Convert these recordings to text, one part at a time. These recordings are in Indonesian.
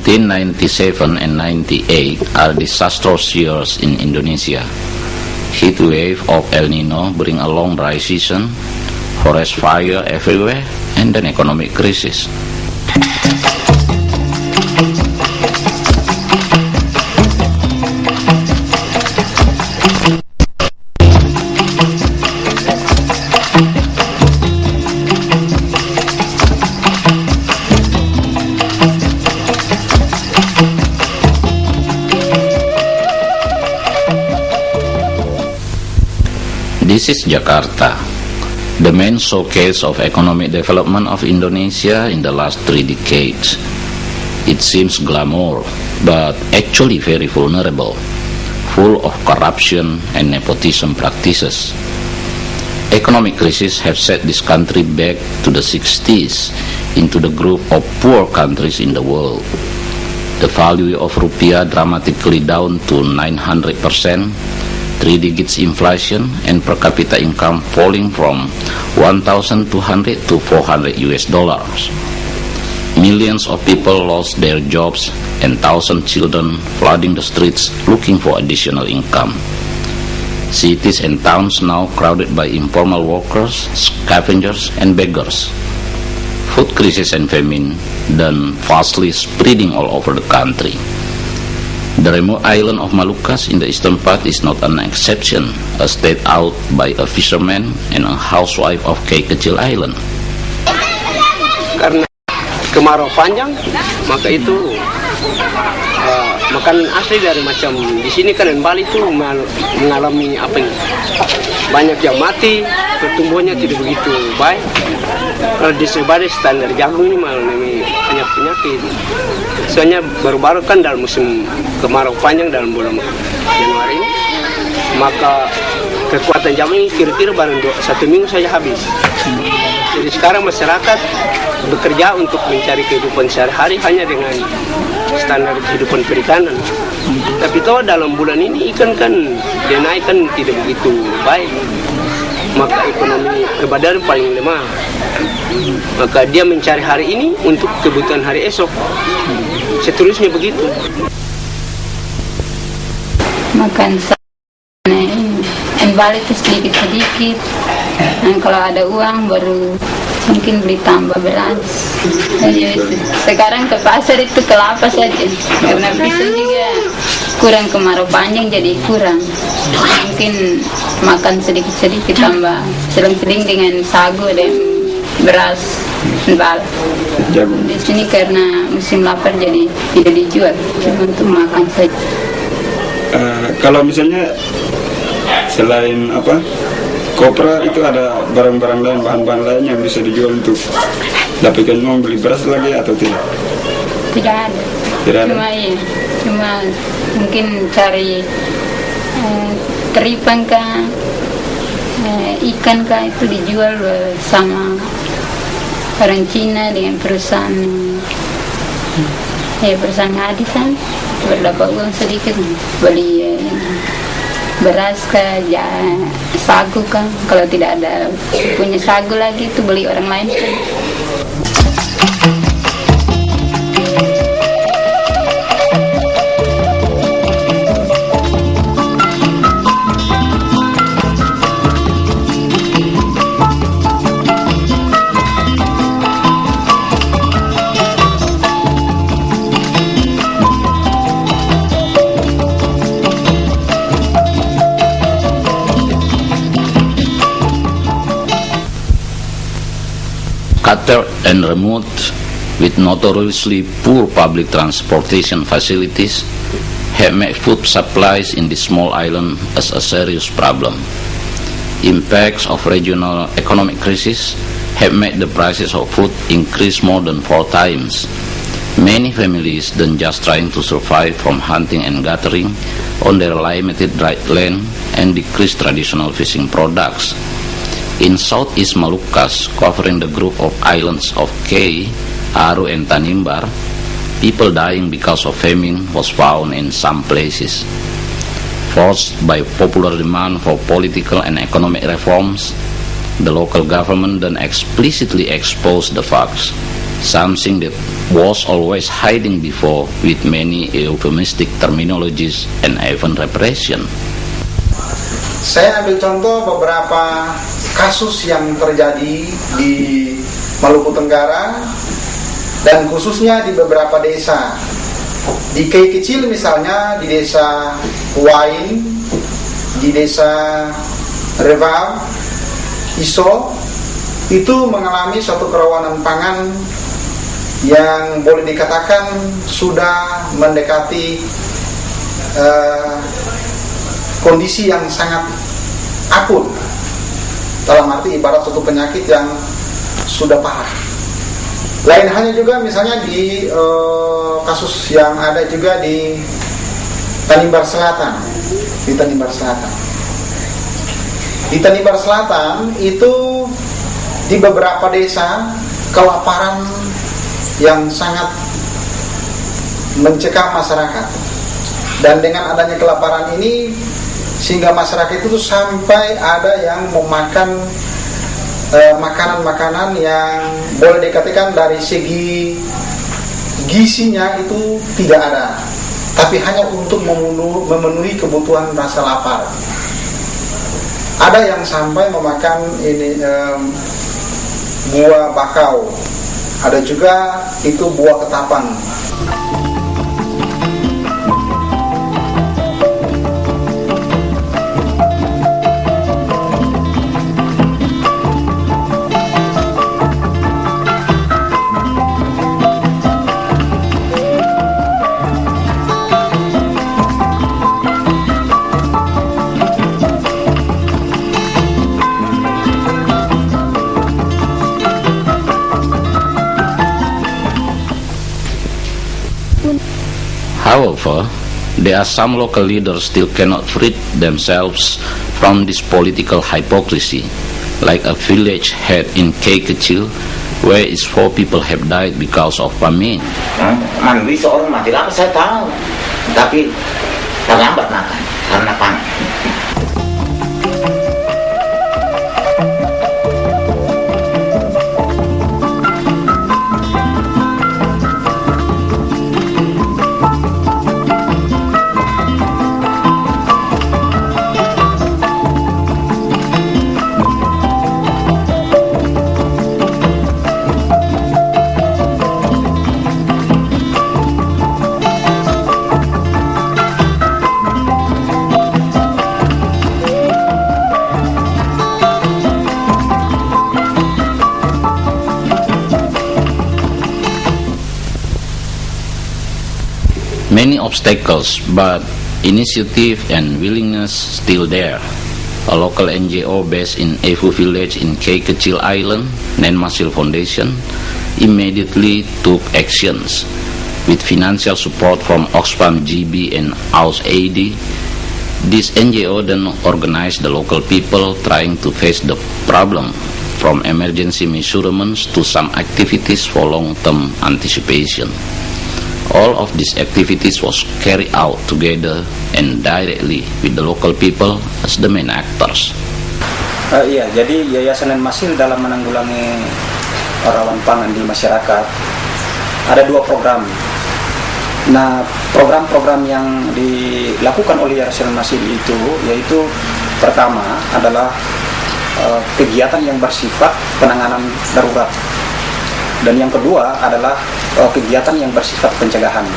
1897 and 98 are disastrous years in Indonesia. Heat wave of El Nino bring along dry season, forest fire everywhere, and an economic crisis. This is Jakarta, the main showcase of economic development of Indonesia in the last 3 decades. It seems glamour, but actually very vulnerable, full of corruption and nepotism practices. Economic crises have set this country back to the 60s into the group of poor countries in the world. The value of rupiah dramatically down to 900%, 3 digits inflation, and per capita income falling from 1,200 to 400 US dollars. Millions of people lost their jobs and thousands of children flooding the streets looking for additional income. Cities and towns now crowded by informal workers, scavengers, and beggars. Food crisis and famine then fastly spreading all over the country. The remote island of Malukas in the eastern part is not an exception, as stayed out by a fisherman and a housewife of Kay Kecil Island. Karena kemarau panjang, maka itu makanan asli dari macam di sini kan dan Bali itu mengalami apa ini? Banyak yang mati, pertumbuhannya tidak begitu baik. Kalau di sebagai standar jagung ini mengalami banyak penyakit. Soalnya baru-baru kan dalam musim kemarau panjang dalam bulan Januari ini, maka kekuatan jagung ini kira-kira baru 1 minggu saja habis. Jadi sekarang masyarakat bekerja untuk mencari kehidupan sehari-hari hanya dengan standar kehidupan perikanan. Tapi toh dalam bulan ini ikan kan dia naik kan tidak begitu baik, maka ekonomi kebadan paling lemah. Maka dia mencari hari ini untuk kebutuhan hari esok. Seterusnya begitu. Makan balik sedikit-sedikit. Kalau ada uang baru mungkin beli tambah beras. Sekarang ke pasar itu kelapa saja, karena bisa juga kurang kemarau panjang jadi kurang. Mungkin makan sedikit-sedikit tambah seling-seling dengan sagu dan beras bal. Di sini karena musim lapar jadi tidak dijual, cuma untuk makan saja. Kalau misalnya selain kopra itu ada barang-barang lain, bahan-bahan lain yang bisa dijual untuk dapatkan uang beli beras lagi atau tidak? Tidak ada. Tidak ada. Cuma mungkin cari teripang kah, ikan kah itu dijual sama orang Cina dengan perusahaan perusahaan ngadisan, berdapat uang sedikit beli beras kah, sagu kah. Kalau tidak ada punya sagu lagi itu beli orang lain kan. Scattered and remote, with notoriously poor public transportation facilities, have made food supplies in this small island as a serious problem. Impacts of regional economic crisis have made the prices of food increase more than 4 times. Many families then just trying to survive from hunting and gathering on their limited dry land and decreased traditional fishing products. In Southeast Malukas, covering the group of islands of Kay, Aru, and Tanimbar, people dying because of famine was found in some places. Forced by popular demand for political and economic reforms, the local government then explicitly exposed the facts, something that was always hiding before with many euphemistic terminologies and even repression. Saya ambil contoh beberapa kasus yang terjadi di Maluku Tenggara dan khususnya di beberapa desa. Di Kei Kecil misalnya, di desa Wain, di desa Reval, Iso, itu mengalami suatu kerawanan pangan yang boleh dikatakan sudah mendekati kondisi yang sangat akut, dalam arti ibarat suatu penyakit yang sudah parah. Lain halnya juga misalnya di kasus yang ada juga di Tanimbar Selatan. Di Tanimbar Selatan. Di Tanimbar Selatan itu di beberapa desa kelaparan yang sangat mencekam masyarakat. Dan dengan adanya kelaparan ini sehingga masyarakat itu sampai ada yang memakan makanan-makanan yang boleh dikatakan dari segi gizinya itu tidak ada, tapi hanya untuk memenuhi kebutuhan rasa lapar. Ada yang sampai memakan buah bakau, ada juga itu buah ketapang. However, there are some local leaders still cannot free themselves from this political hypocrisy, like a village head in Kei Kecil, where its 4 people have died because of famine. Mandiri seorang mati apa saya tahu, tapi terlambat makan karena panas. Many obstacles, but initiative and willingness still there. A local NGO based in Efu village in Kei Kecil Island, Nenmasil Foundation, immediately took actions. With financial support from Oxfam GB and AUS-AID, this NGO then organized the local people trying to face the problem, from emergency measurements to some activities for long-term anticipation. All of these activities was carried out together and directly with the local people as the main actors. Iya, jadi Yayasan Nenmasil dalam menanggulangi rawan pangan di masyarakat ada 2 program. Nah, program-program yang dilakukan oleh Yayasan Nenmasil itu yaitu pertama adalah kegiatan yang bersifat penanganan darurat. Dan yang kedua adalah kegiatan yang bersifat pencegahan.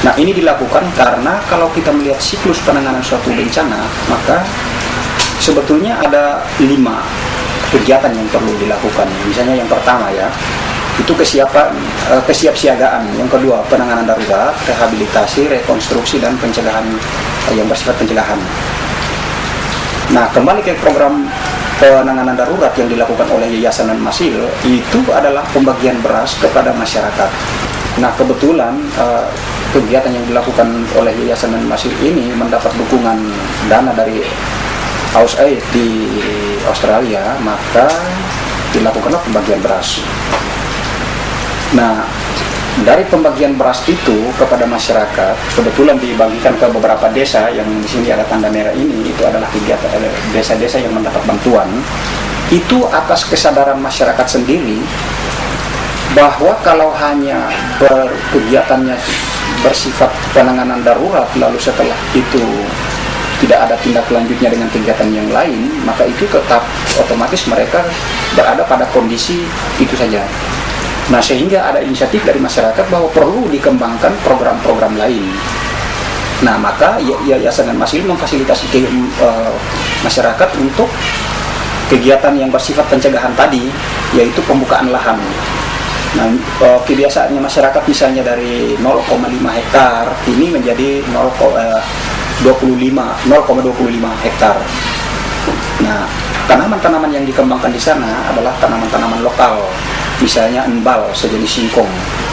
Nah, ini dilakukan karena kalau kita melihat siklus penanganan suatu bencana, maka sebetulnya ada 5 kegiatan yang perlu dilakukan. Misalnya yang pertama ya, itu kesiapsiagaan. Yang kedua, penanganan darurat, rehabilitasi, rekonstruksi, dan pencegahan yang bersifat pencegahan. Nah, kembali ke program penanganan darurat yang dilakukan oleh Yayasan Nenmasil itu adalah pembagian beras kepada masyarakat. Nah, kebetulan kegiatan yang dilakukan oleh Yayasan Nenmasil ini mendapat dukungan dana dari AUS-AID di Australia, maka dilakukanlah pembagian beras. Nah, Dari pembagian beras itu kepada masyarakat, kebetulan dibagikan ke beberapa desa yang di sini ada tanda merah ini, itu adalah kegiatan desa-desa yang mendapat bantuan. Itu atas kesadaran masyarakat sendiri bahwa kalau hanya kegiatannya bersifat penanganan darurat, lalu setelah itu tidak ada tindak lanjutnya dengan kegiatan yang lain, maka itu tetap otomatis mereka berada pada kondisi itu saja. Nah, sehingga ada inisiatif dari masyarakat bahwa perlu dikembangkan program-program lain. Nah, maka Yayasan Masih memfasilitasi masyarakat untuk kegiatan yang bersifat pencegahan tadi, yaitu pembukaan lahan. Nah, kebiasaannya masyarakat misalnya dari 0,5 hektar ini menjadi 0,25 hektar. Nah, tanaman-tanaman yang dikembangkan di sana adalah tanaman-tanaman lokal. Misalnya embal sejenis singkong,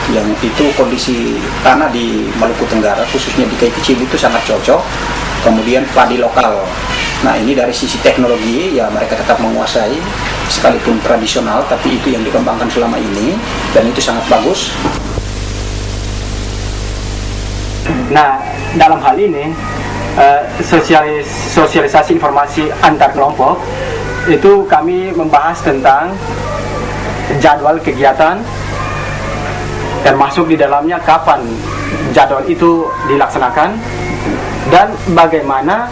yang itu kondisi tanah di Maluku Tenggara khususnya di Kai Kecil itu sangat cocok. Kemudian padi lokal. Nah, ini dari sisi teknologi ya mereka tetap menguasai sekalipun tradisional, tapi itu yang dikembangkan selama ini dan itu sangat bagus. Nah, dalam hal ini sosialisasi informasi antar kelompok itu kami membahas tentang jadwal kegiatan, termasuk di dalamnya kapan jadwal itu dilaksanakan dan bagaimana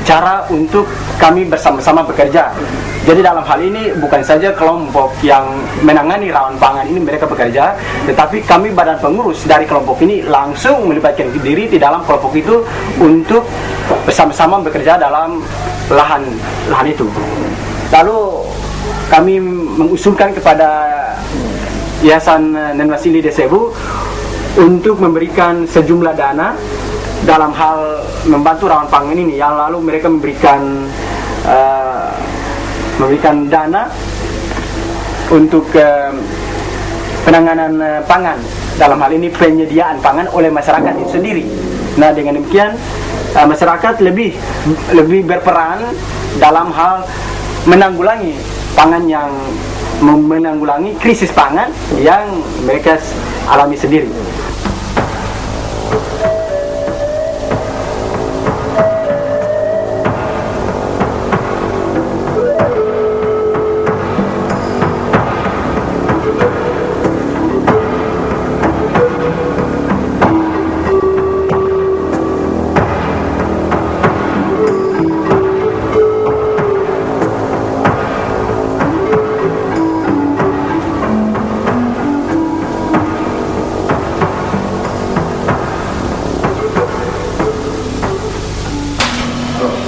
cara untuk kami bersama-sama bekerja. Jadi dalam hal ini bukan saja kelompok yang menangani rawan pangan ini mereka bekerja, tetapi kami badan pengurus dari kelompok ini langsung melibatkan diri di dalam kelompok itu untuk bersama-sama bekerja dalam lahan itu. Lalu kami mengusulkan kepada Yayasan Nen Masili Desebu untuk memberikan sejumlah dana dalam hal membantu rawan pangan ini, yang lalu mereka memberikan dana untuk penanganan pangan, dalam hal ini penyediaan pangan oleh masyarakat itu sendiri. Nah, dengan demikian masyarakat lebih berperan dalam hal menanggulangi pangan yang menanggulangi krisis pangan yang mereka alami sendiri.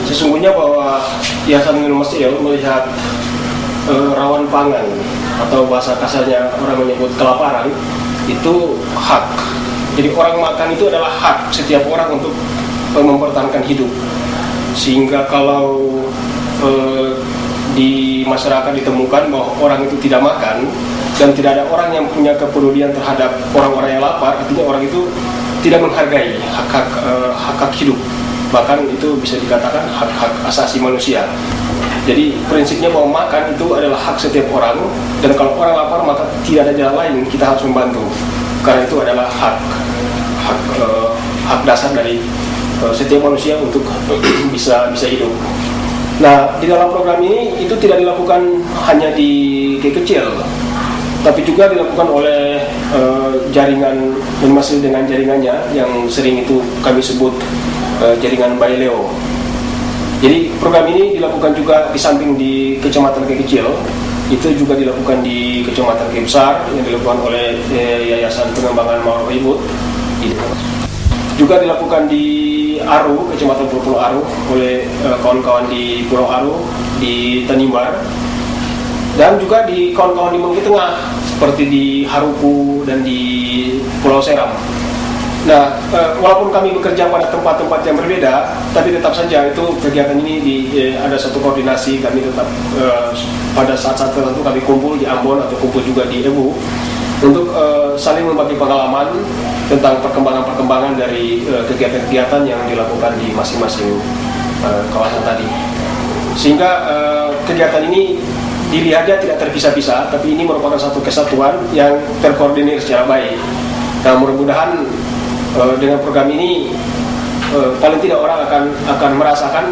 Sesungguhnya bahwa Yayasan Nen Masih melihat rawan pangan atau bahasa kasarnya orang menyebut kelaparan itu hak. Jadi orang makan itu adalah hak setiap orang untuk mempertahankan hidup. Sehingga kalau di masyarakat ditemukan bahwa orang itu tidak makan dan tidak ada orang yang punya kepedulian terhadap orang-orang yang lapar, artinya orang itu tidak menghargai hak-hak hidup. Bahkan itu bisa dikatakan hak-hak asasi manusia. Jadi prinsipnya bahwa makan itu adalah hak setiap orang, dan kalau orang lapar maka tidak ada jalan lain, kita harus membantu. Karena itu adalah hak dasar dari setiap manusia untuk bisa hidup. Nah, di dalam program ini itu tidak dilakukan hanya di Kai Kecil, tapi juga dilakukan oleh jaringan Nen Masih dengan jaringannya yang sering itu kami sebut jaringan Bayi Leo. Jadi program ini dilakukan juga di samping di Kecamatan Kai Kecil, itu juga dilakukan di Kecamatan Kai Besar yang dilakukan oleh Yayasan Pengembangan Mawar Ribut. Juga dilakukan di Aru, Kecamatan Pulau Aru oleh kawan-kawan di Pulau Aru, di Tanimbar, dan juga di kawan-kawan di Mengki Tengah seperti di Haruku dan di Pulau Seram. Nah, walaupun kami bekerja pada tempat-tempat yang berbeda, tapi tetap saja itu kegiatan ini ada satu koordinasi. Kami tetap pada saat-saat tertentu kami kumpul di Ambon atau kumpul juga di Ebu untuk saling membagi pengalaman tentang perkembangan-perkembangan dari kegiatan-kegiatan yang dilakukan di masing-masing kawasan tadi. Sehingga kegiatan ini dilihatnya tidak terpisah-pisah, tapi ini merupakan satu kesatuan yang terkoordinir secara baik. Nah, mudah-mudahan dengan program ini paling tidak orang akan merasakan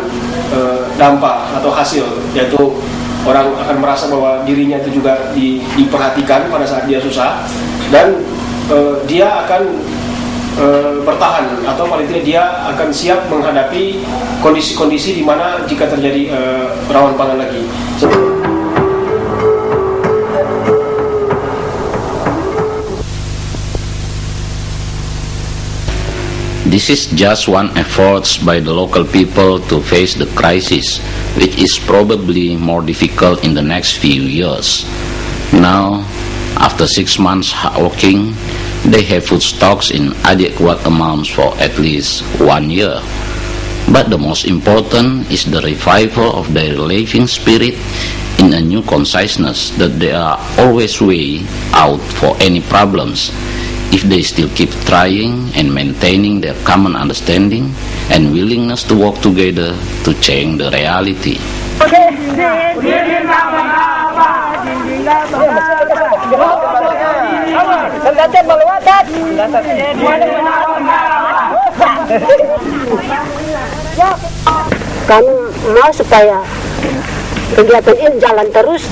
dampak atau hasil, yaitu orang akan merasa bahwa dirinya itu juga diperhatikan pada saat dia susah, dan dia akan bertahan, atau paling tidak dia akan siap menghadapi kondisi-kondisi di mana jika terjadi rawan pangan lagi. This is just one effort by the local people to face the crisis, which is probably more difficult in the next few years. Now, after 6 months hard working, they have food stocks in adequate amounts for at least 1 year. But the most important is the revival of their living spirit in a new consciousness that there are always way out for any problems, if they still keep trying and maintaining their common understanding and willingness to work together to change the reality. Kami mau supaya kegiatan ini jalan terus.